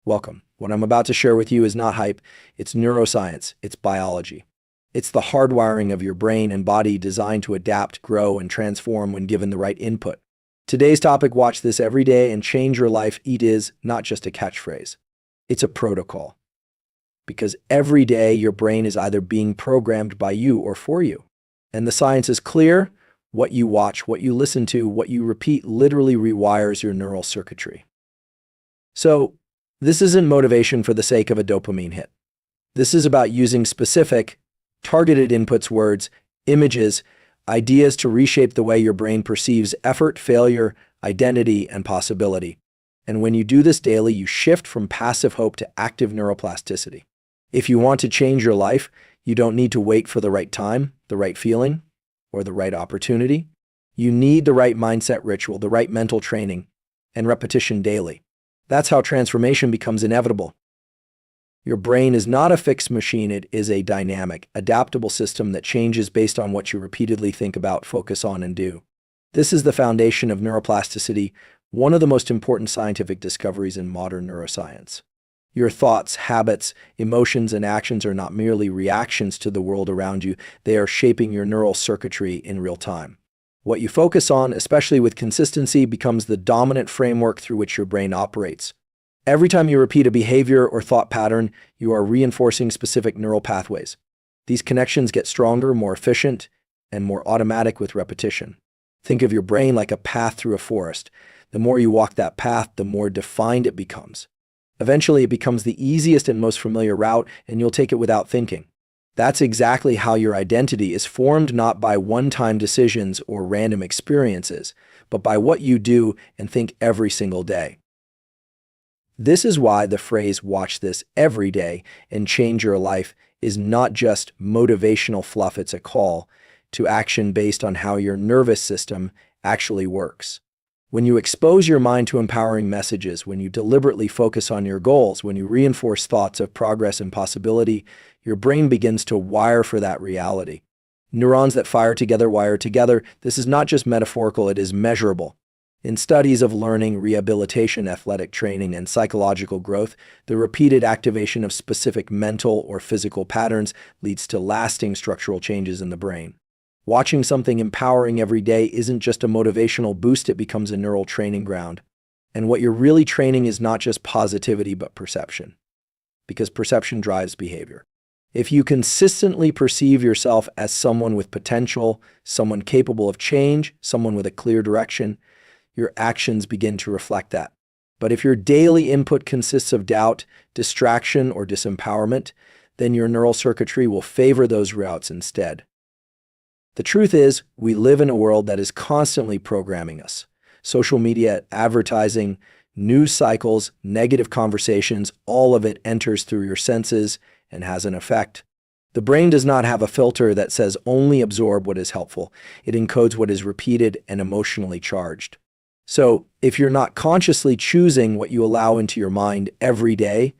Welcome. What I'm about to share with you is not hype, it's neuroscience, it's biology. It's the hardwiring of your brain and body designed to adapt, grow, and transform when given the right input. Today's topic, watch this every day and change your life, is not just a catchphrase. It's a protocol. Because every day your brain is either being programmed by you or for you. And the science is clear. What you watch, what you listen to, what you repeat literally rewires your neural circuitry. So, this isn't motivation for the sake of a dopamine hit. This is about using specific, targeted inputs, words, images, ideas to reshape the way your brain perceives effort, failure, identity, and possibility. And when you do this daily, you shift from passive hope to active neuroplasticity. If you want to change your life, you don't need to wait for the right time, the right feeling, or the right opportunity. You need the right mindset ritual, the right mental training, and repetition daily. That's how transformation becomes inevitable. Your brain is not a fixed machine, it is a dynamic, adaptable system that changes based on what you repeatedly think about, focus on, and do. This is the foundation of neuroplasticity, one of the most important scientific discoveries in modern neuroscience. Your thoughts, habits, emotions, and actions are not merely reactions to the world around you, they are shaping your neural circuitry in real time. What you focus on, especially with consistency, becomes the dominant framework through which your brain operates. Every time you repeat a behavior or thought pattern, you are reinforcing specific neural pathways. These connections get stronger, more efficient, and more automatic with repetition. Think of your brain like a path through a forest. The more you walk that path, the more defined it becomes. Eventually, it becomes the easiest and most familiar route, and you'll take it without thinking. That's exactly how your identity is formed, not by one-time decisions or random experiences, but by what you do and think every single day. This is why the phrase "watch this every day and change your life" is not just motivational fluff, it's a call to action based on how your nervous system actually works. When you expose your mind to empowering messages, when you deliberately focus on your goals, when you reinforce thoughts of progress and possibility, your brain begins to wire for that reality. Neurons that fire together wire together. This is not just metaphorical, it is measurable. In studies of learning, rehabilitation, athletic training, and psychological growth, the repeated activation of specific mental or physical patterns leads to lasting structural changes in the brain. Watching something empowering every day isn't just a motivational boost, it becomes a neural training ground. And what you're really training is not just positivity, but perception. Because perception drives behavior. If you consistently perceive yourself as someone with potential, someone capable of change, someone with a clear direction, your actions begin to reflect that. But if your daily input consists of doubt, distraction, or disempowerment, then your neural circuitry will favor those routes instead. The truth is, we live in a world that is constantly programming us. Social media, advertising, news cycles, negative conversations, all of it enters through your senses and has an effect. The brain does not have a filter that says only absorb what is helpful. It encodes what is repeated and emotionally charged. So, if you're not consciously choosing what you allow into your mind every day,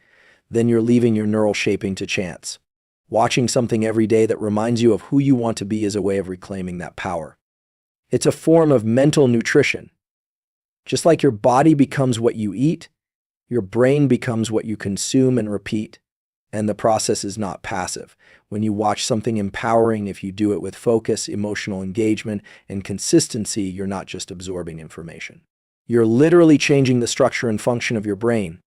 then you're leaving your neural shaping to chance. Watching something every day that reminds you of who you want to be is a way of reclaiming that power. It's a form of mental nutrition. Just like your body becomes what you eat, your brain becomes what you consume and repeat. And the process is not passive. When you watch something empowering, if you do it with focus, emotional engagement, and consistency, you're not just absorbing information. You're literally changing the structure and function of your brain.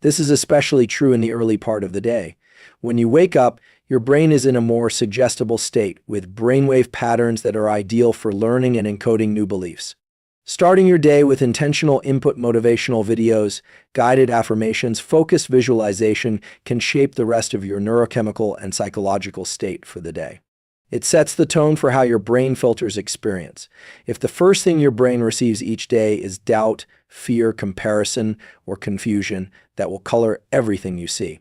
This is especially true in the early part of the day. When you wake up, your brain is in a more suggestible state, with brainwave patterns that are ideal for learning and encoding new beliefs. Starting your day with intentional input, motivational videos, guided affirmations, focused visualization can shape the rest of your neurochemical and psychological state for the day. It sets the tone for how your brain filters experience. If the first thing your brain receives each day is doubt, fear, comparison, or confusion, that will color everything you see.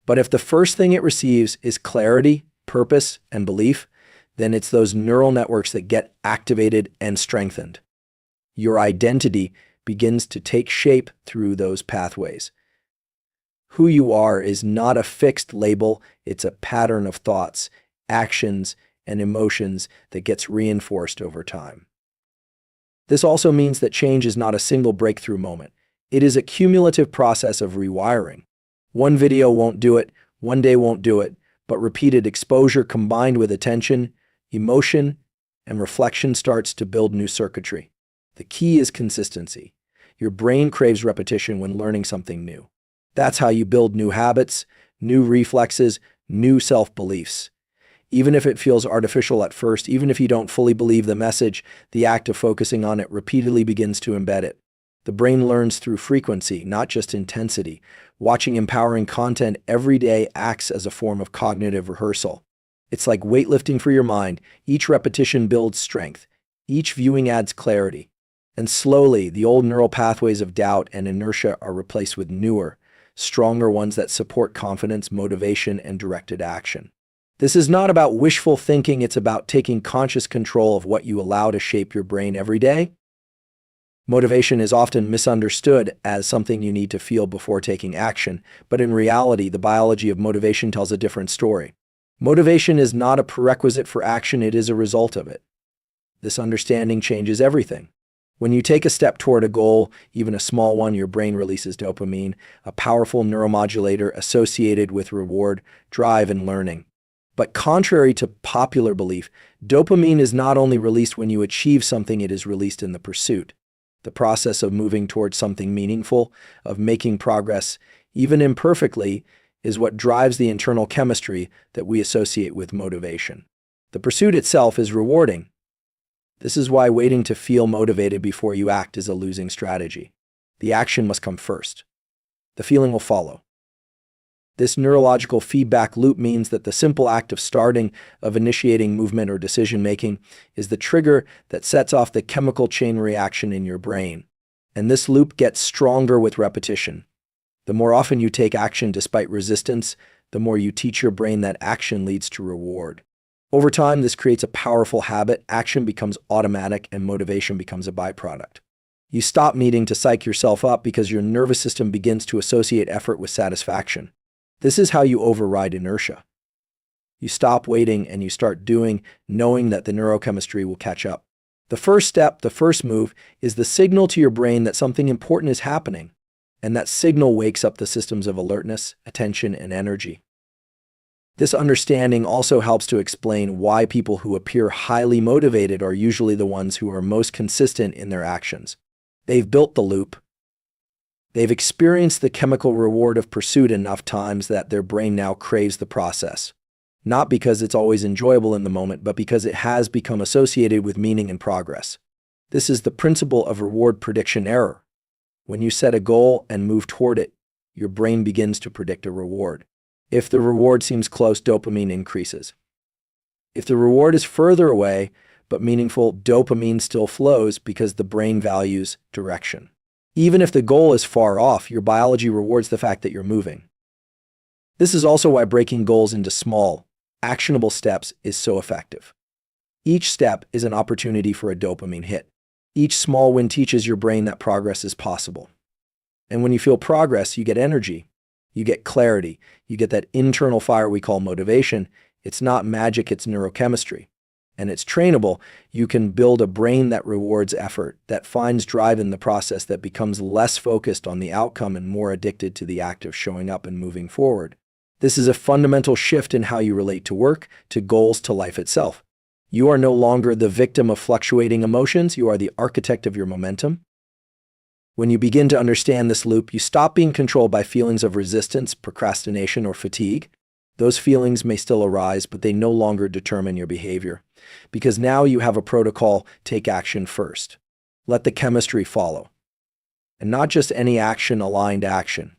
But if the first thing it receives is clarity, purpose, and belief, then it's those neural networks that get activated and strengthened. Your identity begins to take shape through those pathways. Who you are is not a fixed label, it's a pattern of thoughts, actions, and emotions that gets reinforced over time. This also means that change is not a single breakthrough moment. It is a cumulative process of rewiring. One video won't do it, one day won't do it, but repeated exposure combined with attention, emotion, and reflection starts to build new circuitry. The key is consistency. Your brain craves repetition when learning something new. That's how you build new habits, new reflexes, new self-beliefs. Even if it feels artificial at first, even if you don't fully believe the message, the act of focusing on it repeatedly begins to embed it. The brain learns through frequency, not just intensity. Watching empowering content every day acts as a form of cognitive rehearsal. It's like weightlifting for your mind. Each repetition builds strength. Each viewing adds clarity. And slowly, the old neural pathways of doubt and inertia are replaced with newer, stronger ones that support confidence, motivation, and directed action. This is not about wishful thinking, it's about taking conscious control of what you allow to shape your brain every day. Motivation is often misunderstood as something you need to feel before taking action, but in reality, the biology of motivation tells a different story. Motivation is not a prerequisite for action, it is a result of it. This understanding changes everything. When you take a step toward a goal, even a small one, your brain releases dopamine, a powerful neuromodulator associated with reward, drive, and learning. But contrary to popular belief, dopamine is not only released when you achieve something, it is released in the pursuit. The process of moving towards something meaningful, of making progress, even imperfectly, is what drives the internal chemistry that we associate with motivation. The pursuit itself is rewarding. This is why waiting to feel motivated before you act is a losing strategy. The action must come first. The feeling will follow. This neurological feedback loop means that the simple act of starting, of initiating movement or decision-making, is the trigger that sets off the chemical chain reaction in your brain. And this loop gets stronger with repetition. The more often you take action despite resistance, the more you teach your brain that action leads to reward. Over time, this creates a powerful habit. Action becomes automatic and motivation becomes a byproduct. You stop needing to psych yourself up because your nervous system begins to associate effort with satisfaction. This is how you override inertia. You stop waiting and you start doing, knowing that the neurochemistry will catch up. The first step, the first move, is the signal to your brain that something important is happening, and that signal wakes up the systems of alertness, attention, and energy. This understanding also helps to explain why people who appear highly motivated are usually the ones who are most consistent in their actions. They've built the loop. They've experienced the chemical reward of pursuit enough times that their brain now craves the process. Not because it's always enjoyable in the moment, but because it has become associated with meaning and progress. This is the principle of reward prediction error. When you set a goal and move toward it, your brain begins to predict a reward. If the reward seems close, dopamine increases. If the reward is further away, but meaningful, dopamine still flows because the brain values direction. Even if the goal is far off, your biology rewards the fact that you're moving. This is also why breaking goals into small, actionable steps is so effective. Each step is an opportunity for a dopamine hit. Each small win teaches your brain that progress is possible. And when you feel progress, you get energy, you get clarity, you get that internal fire we call motivation. It's not magic, it's neurochemistry. And it's trainable. You can build a brain that rewards effort, that finds drive in the process, that becomes less focused on the outcome and more addicted to the act of showing up and moving forward. This is a fundamental shift in how you relate to work, to goals, to life itself. You are no longer the victim of fluctuating emotions, you are the architect of your momentum. When you begin to understand this loop, you stop being controlled by feelings of resistance, procrastination, or fatigue. Those feelings may still arise, but they no longer determine your behavior. Because now you have a protocol: take action first. Let the chemistry follow. And not just any action, aligned action.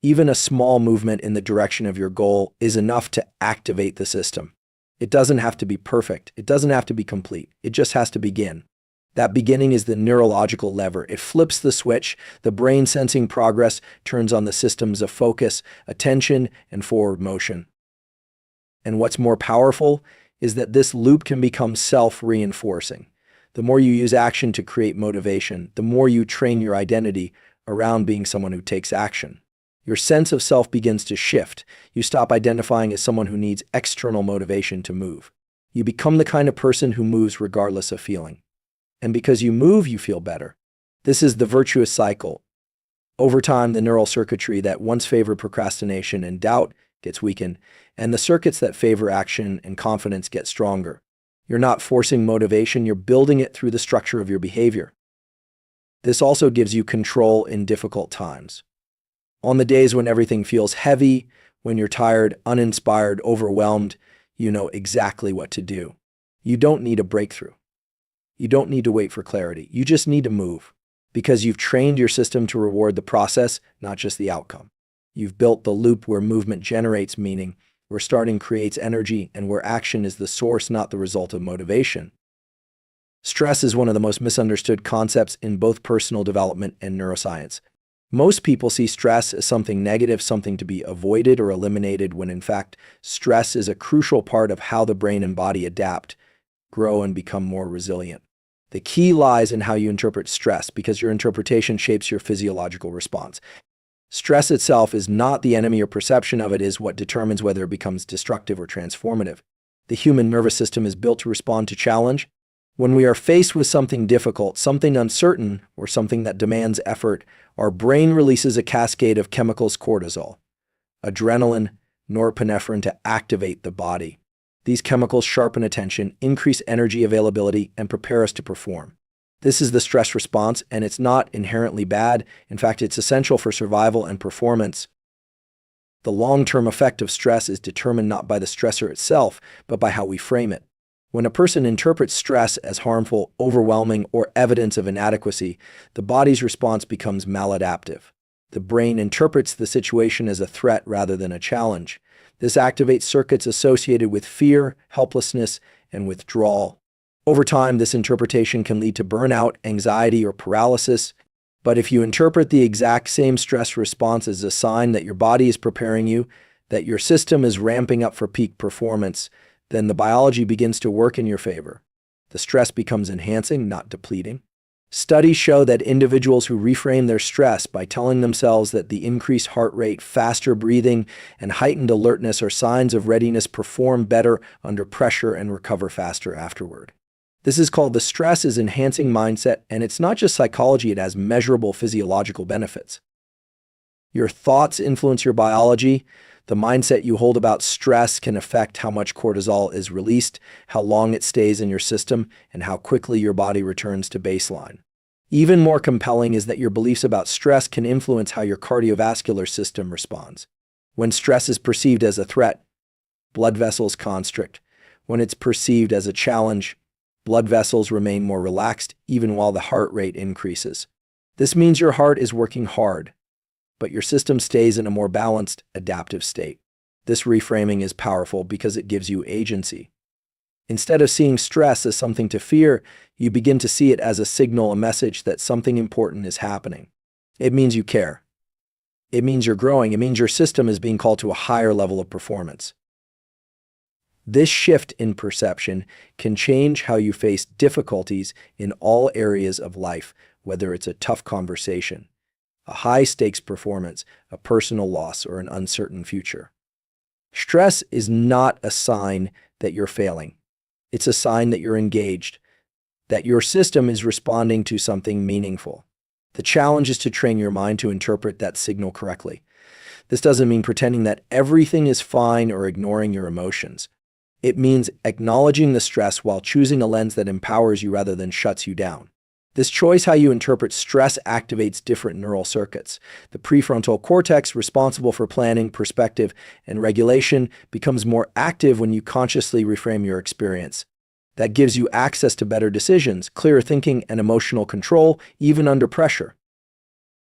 Even a small movement in the direction of your goal is enough to activate the system. It doesn't have to be perfect. It doesn't have to be complete. It just has to begin. That beginning is the neurological lever. It flips the switch. The brain, sensing progress, turns on the systems of focus, attention, and forward motion. And what's more powerful is that this loop can become self-reinforcing. The more you use action to create motivation, the more you train your identity around being someone who takes action. Your sense of self begins to shift. You stop identifying as someone who needs external motivation to move. You become the kind of person who moves regardless of feeling. And because you move, you feel better. This is the virtuous cycle. Over time, the neural circuitry that once favored procrastination and doubt gets weakened, and the circuits that favor action and confidence get stronger. You're not forcing motivation, you're building it through the structure of your behavior. This also gives you control in difficult times. On the days when everything feels heavy, when you're tired, uninspired, overwhelmed, you know exactly what to do. You don't need a breakthrough. You don't need to wait for clarity. You just need to move, because you've trained your system to reward the process, not just the outcome. You've built the loop where movement generates meaning, where starting creates energy, and where action is the source, not the result of motivation. Stress is one of the most misunderstood concepts in both personal development and neuroscience. Most people see stress as something negative, something to be avoided or eliminated, when in fact, stress is a crucial part of how the brain and body adapt, grow, and become more resilient. The key lies in how you interpret stress, because your interpretation shapes your physiological response. Stress itself is not the enemy, your perception of it is what determines whether it becomes destructive or transformative. The human nervous system is built to respond to challenge. When we are faced with something difficult, something uncertain, or something that demands effort, our brain releases a cascade of chemicals: cortisol, adrenaline, norepinephrine, to activate the body. These chemicals sharpen attention, increase energy availability, and prepare us to perform. This is the stress response, and it's not inherently bad. In fact, it's essential for survival and performance. The long-term effect of stress is determined not by the stressor itself, but by how we frame it. When a person interprets stress as harmful, overwhelming, or evidence of inadequacy, the body's response becomes maladaptive. The brain interprets the situation as a threat rather than a challenge. This activates circuits associated with fear, helplessness, and withdrawal. Over time, this interpretation can lead to burnout, anxiety, or paralysis. But if you interpret the exact same stress response as a sign that your body is preparing you, that your system is ramping up for peak performance, then the biology begins to work in your favor. The stress becomes enhancing, not depleting. Studies show that individuals who reframe their stress by telling themselves that the increased heart rate, faster breathing, and heightened alertness are signs of readiness perform better under pressure and recover faster afterward. This is called the stress is enhancing mindset, and it's not just psychology, it has measurable physiological benefits. Your thoughts influence your biology. The mindset you hold about stress can affect how much cortisol is released, how long it stays in your system, and how quickly your body returns to baseline. Even more compelling is that your beliefs about stress can influence how your cardiovascular system responds. When stress is perceived as a threat, blood vessels constrict. When it's perceived as a challenge, blood vessels remain more relaxed even while the heart rate increases. This means your heart is working hard, but your system stays in a more balanced, adaptive state. This reframing is powerful because it gives you agency. Instead of seeing stress as something to fear, you begin to see it as a signal, a message that something important is happening. It means you care. It means you're growing. It means your system is being called to a higher level of performance. This shift in perception can change how you face difficulties in all areas of life, whether it's a tough conversation, a high-stakes performance, a personal loss, or an uncertain future. Stress is not a sign that you're failing. It's a sign that you're engaged, that your system is responding to something meaningful. The challenge is to train your mind to interpret that signal correctly. This doesn't mean pretending that everything is fine or ignoring your emotions. It means acknowledging the stress while choosing a lens that empowers you rather than shuts you down. This choice, how you interpret stress, activates different neural circuits. The prefrontal cortex, responsible for planning, perspective, and regulation, becomes more active when you consciously reframe your experience. That gives you access to better decisions, clearer thinking, and emotional control, even under pressure.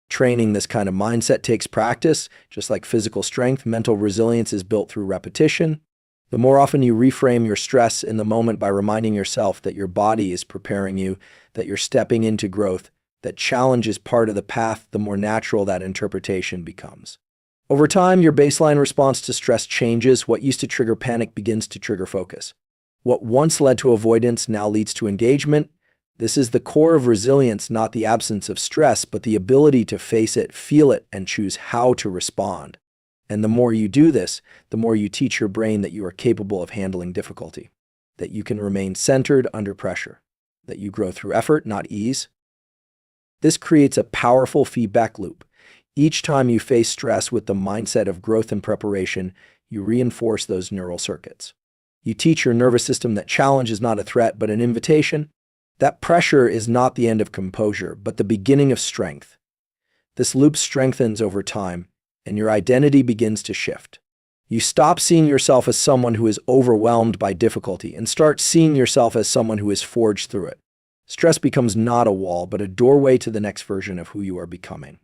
Training this kind of mindset takes practice. Just like physical strength, mental resilience is built through repetition. The more often you reframe your stress in the moment by reminding yourself that your body is preparing you, that you're stepping into growth, that challenge is part of the path, the more natural that interpretation becomes. Over time, your baseline response to stress changes. What used to trigger panic begins to trigger focus. What once led to avoidance now leads to engagement. This is the core of resilience, not the absence of stress, but the ability to face it, feel it, and choose how to respond. And the more you do this, the more you teach your brain that you are capable of handling difficulty, that you can remain centered under pressure, that you grow through effort, not ease. This creates a powerful feedback loop. Each time you face stress with the mindset of growth and preparation, you reinforce those neural circuits. You teach your nervous system that challenge is not a threat but an invitation. That pressure is not the end of composure, but the beginning of strength. This loop strengthens over time, and your identity begins to shift. You stop seeing yourself as someone who is overwhelmed by difficulty and start seeing yourself as someone who is forged through it. Stress becomes not a wall, but a doorway to the next version of who you are becoming.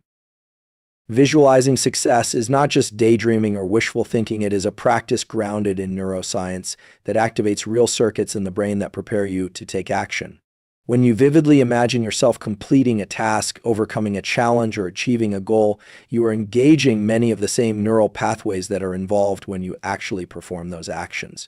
Visualizing success is not just daydreaming or wishful thinking. It is a practice grounded in neuroscience that activates real circuits in the brain that prepare you to take action. When you vividly imagine yourself completing a task, overcoming a challenge, or achieving a goal, you are engaging many of the same neural pathways that are involved when you actually perform those actions.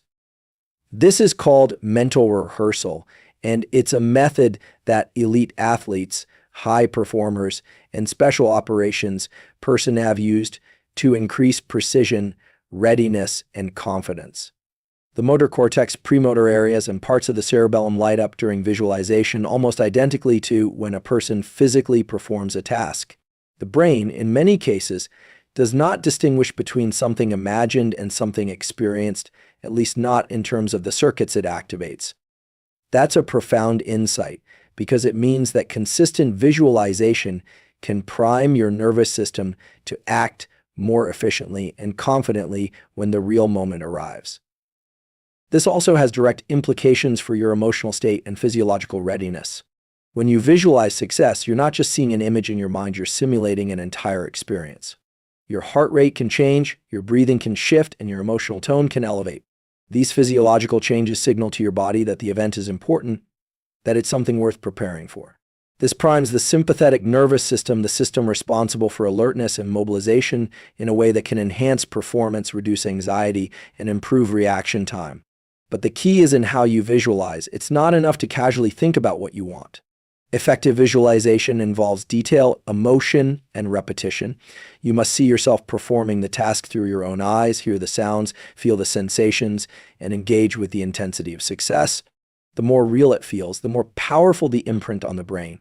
This is called mental rehearsal, and it's a method that elite athletes, high performers, and special operations personnel have used to increase precision, readiness, and confidence. The motor cortex, premotor areas, and parts of the cerebellum light up during visualization almost identically to when a person physically performs a task. The brain, in many cases, does not distinguish between something imagined and something experienced, at least not in terms of the circuits it activates. That's a profound insight, because it means that consistent visualization can prime your nervous system to act more efficiently and confidently when the real moment arrives. This also has direct implications for your emotional state and physiological readiness. When you visualize success, you're not just seeing an image in your mind, you're simulating an entire experience. Your heart rate can change, your breathing can shift, and your emotional tone can elevate. These physiological changes signal to your body that the event is important, that it's something worth preparing for. This primes the sympathetic nervous system, the system responsible for alertness and mobilization, in a way that can enhance performance, reduce anxiety, and improve reaction time. But the key is in how you visualize. It's not enough to casually think about what you want. Effective visualization involves detail, emotion, and repetition. You must see yourself performing the task through your own eyes, hear the sounds, feel the sensations, and engage with the intensity of success. The more real it feels, the more powerful the imprint on the brain.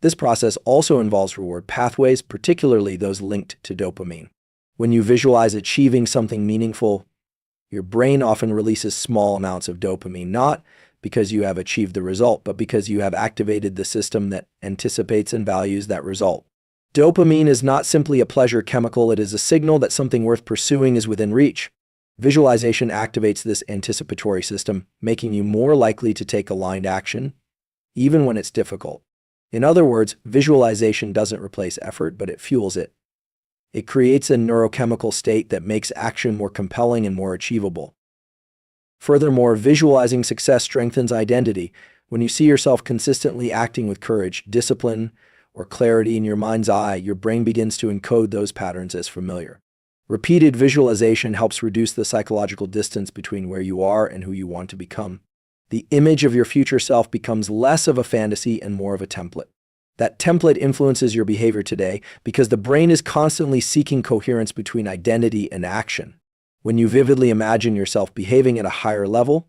This process also involves reward pathways, particularly those linked to dopamine. When you visualize achieving something meaningful, your brain often releases small amounts of dopamine, not because you have achieved the result, but because you have activated the system that anticipates and values that result. Dopamine is not simply a pleasure chemical, it is a signal that something worth pursuing is within reach. Visualization activates this anticipatory system, making you more likely to take aligned action, even when it's difficult. In other words, visualization doesn't replace effort, but it fuels it. It creates a neurochemical state that makes action more compelling and more achievable. Furthermore, visualizing success strengthens identity. When you see yourself consistently acting with courage, discipline, or clarity in your mind's eye, your brain begins to encode those patterns as familiar. Repeated visualization helps reduce the psychological distance between where you are and who you want to become. The image of your future self becomes less of a fantasy and more of a template. That template influences your behavior today because the brain is constantly seeking coherence between identity and action. When you vividly imagine yourself behaving at a higher level,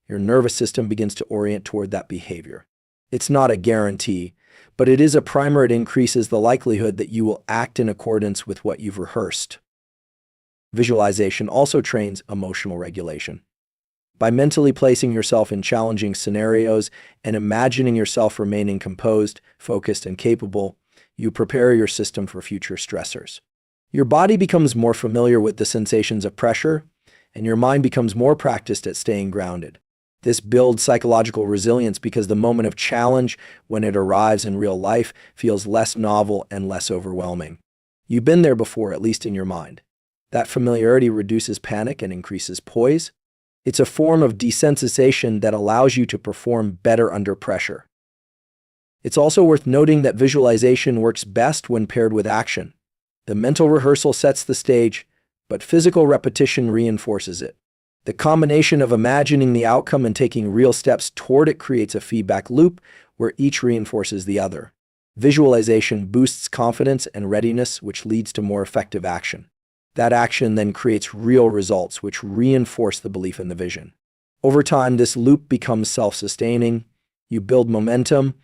your nervous system begins to orient toward that behavior. It's not a guarantee, but it is a primer. It increases the likelihood that you will act in accordance with what you've rehearsed. Visualization also trains emotional regulation. By mentally placing yourself in challenging scenarios and imagining yourself remaining composed, focused, and capable, you prepare your system for future stressors. Your body becomes more familiar with the sensations of pressure, and your mind becomes more practiced at staying grounded. This builds psychological resilience because the moment of challenge, when it arrives in real life, feels less novel and less overwhelming. You've been there before, at least in your mind. That familiarity reduces panic and increases poise. It's a form of desensitization that allows you to perform better under pressure. It's also worth noting that visualization works best when paired with action. The mental rehearsal sets the stage, but physical repetition reinforces it. The combination of imagining the outcome and taking real steps toward it creates a feedback loop where each reinforces the other. Visualization boosts confidence and readiness, which leads to more effective action. That action then creates real results, which reinforce the belief in the vision. Over time, this loop becomes self-sustaining. You build momentum,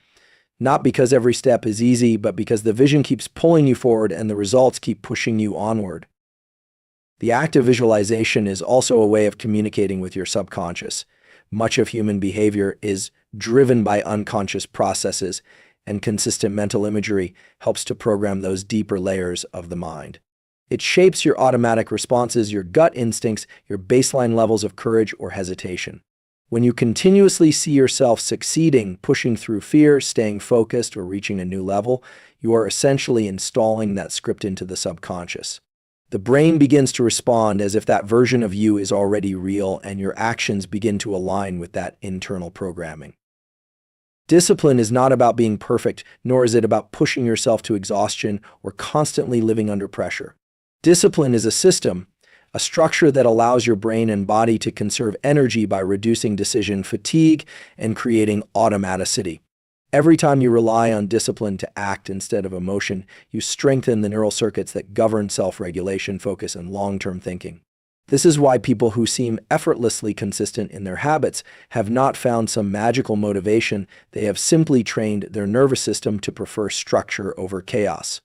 Not because every step is easy, but because the vision keeps pulling you forward and the results keep pushing you onward. The act of visualization is also a way of communicating with your subconscious. Much of human behavior is driven by unconscious processes, and consistent mental imagery helps to program those deeper layers of the mind. It shapes your automatic responses, your gut instincts, your baseline levels of courage or hesitation. When you continuously see yourself succeeding, pushing through fear, staying focused, or reaching a new level, you are essentially installing that script into the subconscious. The brain begins to respond as if that version of you is already real, and your actions begin to align with that internal programming. Discipline is not about being perfect, nor is it about pushing yourself to exhaustion or constantly living under pressure. Discipline is a system, a structure that allows your brain and body to conserve energy by reducing decision fatigue and creating automaticity. Every time you rely on discipline to act instead of emotion, you strengthen the neural circuits that govern self-regulation, focus, and long-term thinking. This is why people who seem effortlessly consistent in their habits have not found some magical motivation. They have simply trained their nervous system to prefer structure over chaos.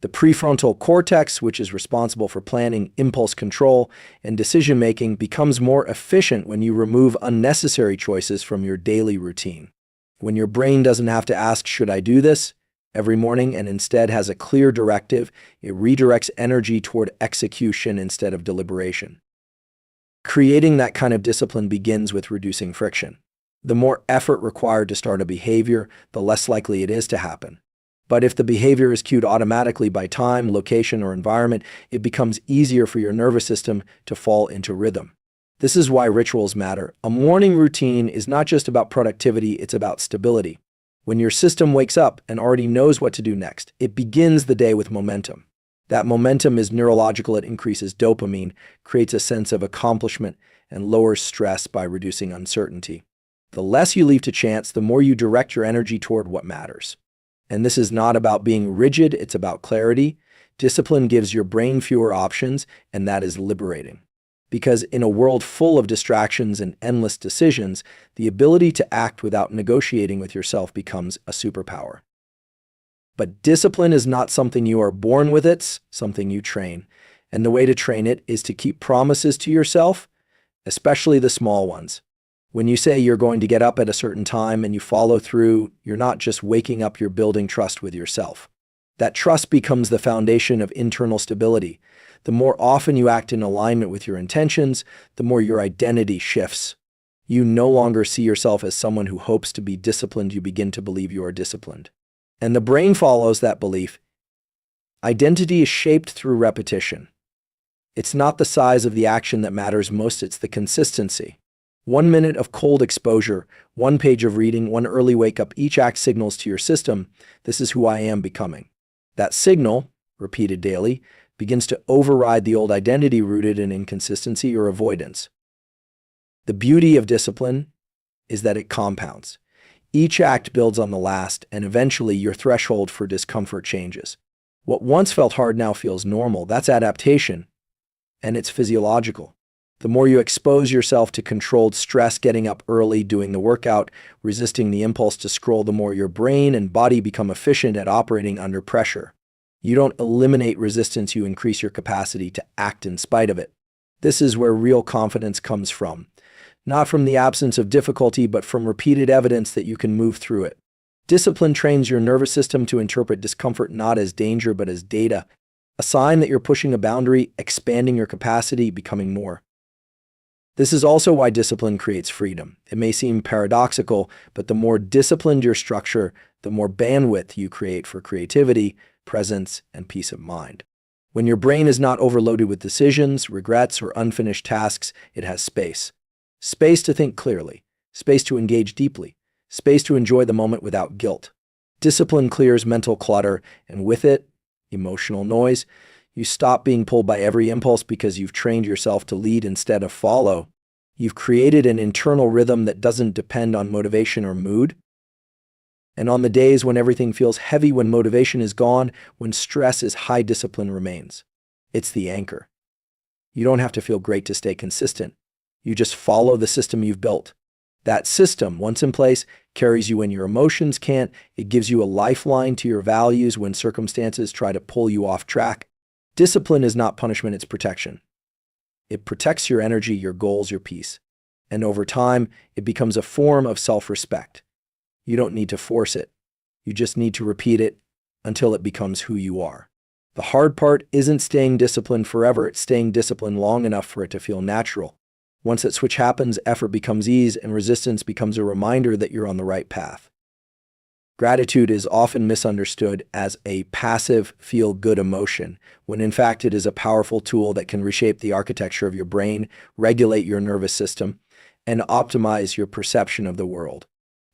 The prefrontal cortex, which is responsible for planning, impulse control, and decision-making, becomes more efficient when you remove unnecessary choices from your daily routine. When your brain doesn't have to ask, "Should I do this?" every morning and instead has a clear directive, it redirects energy toward execution instead of deliberation. Creating that kind of discipline begins with reducing friction. The more effort required to start a behavior, the less likely it is to happen. But if the behavior is cued automatically by time, location, or environment, it becomes easier for your nervous system to fall into rhythm. This is why rituals matter. A morning routine is not just about productivity, it's about stability. When your system wakes up and already knows what to do next, it begins the day with momentum. That momentum is neurological. It increases dopamine, creates a sense of accomplishment, and lowers stress by reducing uncertainty. The less you leave to chance, the more you direct your energy toward what matters. And this is not about being rigid, it's about clarity. Discipline gives your brain fewer options, and that is liberating. Because in a world full of distractions and endless decisions, the ability to act without negotiating with yourself becomes a superpower. But discipline is not something you are born with, it's something you train. And the way to train it is to keep promises to yourself, especially the small ones. When you say you're going to get up at a certain time and you follow through, you're not just waking up, you're building trust with yourself. That trust becomes the foundation of internal stability. The more often you act in alignment with your intentions, the more your identity shifts. You no longer see yourself as someone who hopes to be disciplined, you begin to believe you are disciplined. And the brain follows that belief. Identity is shaped through repetition. It's not the size of the action that matters most, it's the consistency. 1 minute of cold exposure, 1 page of reading, 1 early wake-up, each act signals to your system, this is who I am becoming. That signal, repeated daily, begins to override the old identity rooted in inconsistency or avoidance. The beauty of discipline is that it compounds. Each act builds on the last, and eventually your threshold for discomfort changes. What once felt hard now feels normal. That's adaptation, and it's physiological. The more you expose yourself to controlled stress, getting up early, doing the workout, resisting the impulse to scroll, the more your brain and body become efficient at operating under pressure. You don't eliminate resistance, you increase your capacity to act in spite of it. This is where real confidence comes from. Not from the absence of difficulty, but from repeated evidence that you can move through it. Discipline trains your nervous system to interpret discomfort not as danger, but as data, a sign that you're pushing a boundary, expanding your capacity, becoming more. This is also why discipline creates freedom. It may seem paradoxical, but the more disciplined your structure, the more bandwidth you create for creativity, presence, and peace of mind. When your brain is not overloaded with decisions, regrets, or unfinished tasks, it has space. Space to think clearly, space to engage deeply, space to enjoy the moment without guilt. Discipline clears mental clutter, and with it, emotional noise. You stop being pulled by every impulse because you've trained yourself to lead instead of follow. You've created an internal rhythm that doesn't depend on motivation or mood. And on the days when everything feels heavy, when motivation is gone, when stress is high, discipline remains. It's the anchor. You don't have to feel great to stay consistent. You just follow the system you've built. That system, once in place, carries you when your emotions can't. It gives you a lifeline to your values when circumstances try to pull you off track. Discipline is not punishment, it's protection. It protects your energy, your goals, your peace. And over time, it becomes a form of self-respect. You don't need to force it. You just need to repeat it until it becomes who you are. The hard part isn't staying disciplined forever, it's staying disciplined long enough for it to feel natural. Once that switch happens, effort becomes ease and resistance becomes a reminder that you're on the right path. Gratitude is often misunderstood as a passive, feel-good emotion, when in fact it is a powerful tool that can reshape the architecture of your brain, regulate your nervous system, and optimize your perception of the world.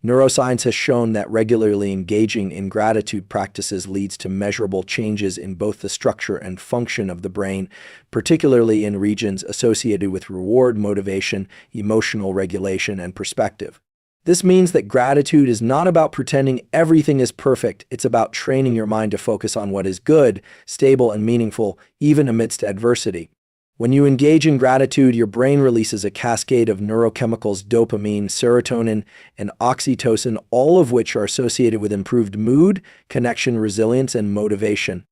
Neuroscience has shown that regularly engaging in gratitude practices leads to measurable changes in both the structure and function of the brain, particularly in regions associated with reward, motivation, emotional regulation, and perspective. This means that gratitude is not about pretending everything is perfect. It's about training your mind to focus on what is good, stable, and meaningful, even amidst adversity. When you engage in gratitude, your brain releases a cascade of neurochemicals, dopamine, serotonin, and oxytocin, all of which are associated with improved mood, connection, resilience, and motivation.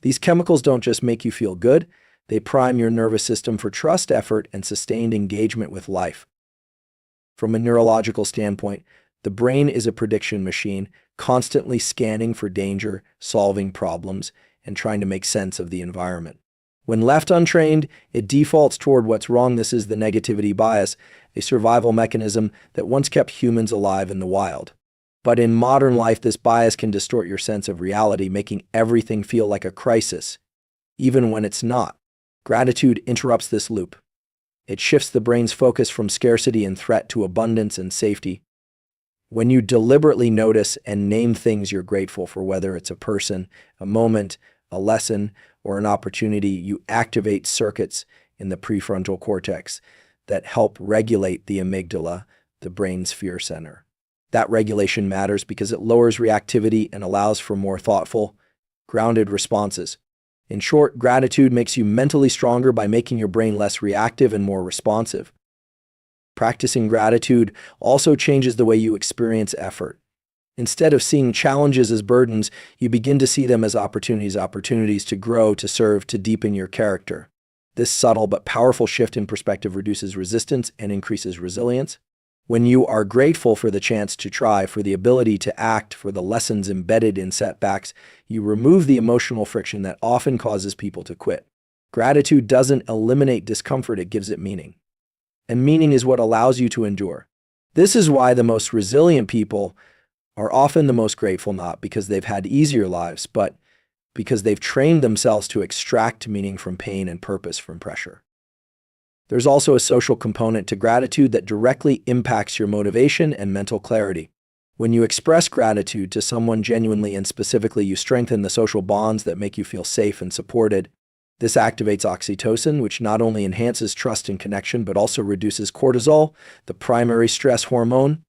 These chemicals don't just make you feel good, they prime your nervous system for trust, effort, and sustained engagement with life. From a neurological standpoint, the brain is a prediction machine, constantly scanning for danger, solving problems, and trying to make sense of the environment. When left untrained, it defaults toward what's wrong. This is the negativity bias, a survival mechanism that once kept humans alive in the wild. But in modern life, this bias can distort your sense of reality, making everything feel like a crisis, even when it's not. Gratitude interrupts this loop. It shifts the brain's focus from scarcity and threat to abundance and safety. When you deliberately notice and name things you're grateful for, whether it's a person, a moment, a lesson, or an opportunity, you activate circuits in the prefrontal cortex that help regulate the amygdala, the brain's fear center. That regulation matters because it lowers reactivity and allows for more thoughtful, grounded responses. In short, gratitude makes you mentally stronger by making your brain less reactive and more responsive. Practicing gratitude also changes the way you experience effort. Instead of seeing challenges as burdens, you begin to see them as opportunities to grow, to serve, to deepen your character. This subtle but powerful shift in perspective reduces resistance and increases resilience. When you are grateful for the chance to try, for the ability to act, for the lessons embedded in setbacks, you remove the emotional friction that often causes people to quit. Gratitude doesn't eliminate discomfort, it gives it meaning. And meaning is what allows you to endure. This is why the most resilient people are often the most grateful, not because they've had easier lives, but because they've trained themselves to extract meaning from pain and purpose from pressure. There's also a social component to gratitude that directly impacts your motivation and mental clarity. When you express gratitude to someone genuinely and specifically, you strengthen the social bonds that make you feel safe and supported. This activates oxytocin, which not only enhances trust and connection, but also reduces cortisol, the primary stress hormone.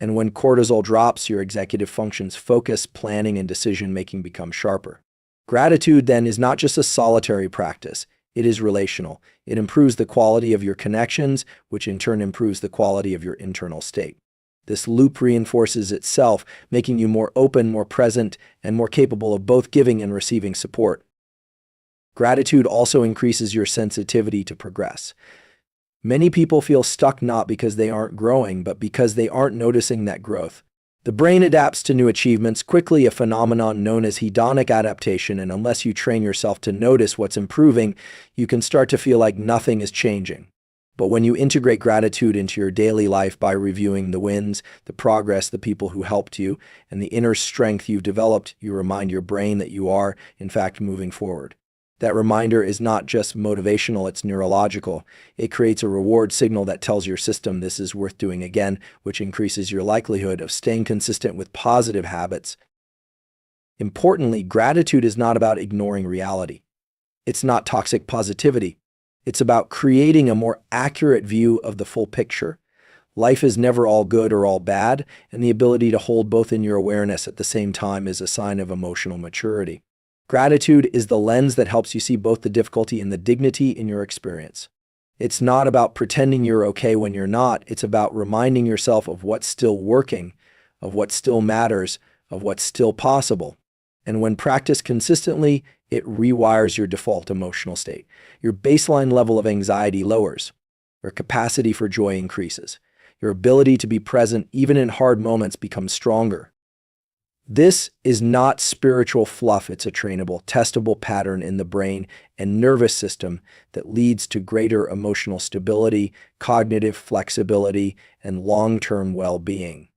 And when cortisol drops, your executive functions, focus, planning, and decision-making become sharper. Gratitude, then, is not just a solitary practice. It is relational. It improves the quality of your connections, which in turn improves the quality of your internal state. This loop reinforces itself, making you more open, more present, and more capable of both giving and receiving support. Gratitude also increases your sensitivity to progress. Many people feel stuck not because they aren't growing, but because they aren't noticing that growth. The brain adapts to new achievements quickly, a phenomenon known as hedonic adaptation, and unless you train yourself to notice what's improving, you can start to feel like nothing is changing. But when you integrate gratitude into your daily life by reviewing the wins, the progress, the people who helped you, and the inner strength you've developed, you remind your brain that you are, in fact, moving forward. That reminder is not just motivational, it's neurological. It creates a reward signal that tells your system this is worth doing again, which increases your likelihood of staying consistent with positive habits. Importantly, gratitude is not about ignoring reality. It's not toxic positivity. It's about creating a more accurate view of the full picture. Life is never all good or all bad, and the ability to hold both in your awareness at the same time is a sign of emotional maturity. Gratitude is the lens that helps you see both the difficulty and the dignity in your experience. It's not about pretending you're okay when you're not. It's about reminding yourself of what's still working, of what still matters, of what's still possible. And when practiced consistently, it rewires your default emotional state. Your baseline level of anxiety lowers. Your capacity for joy increases. Your ability to be present even in hard moments becomes stronger. This is not spiritual fluff. It's a trainable, testable pattern in the brain and nervous system that leads to greater emotional stability, cognitive flexibility, and long-term well-being.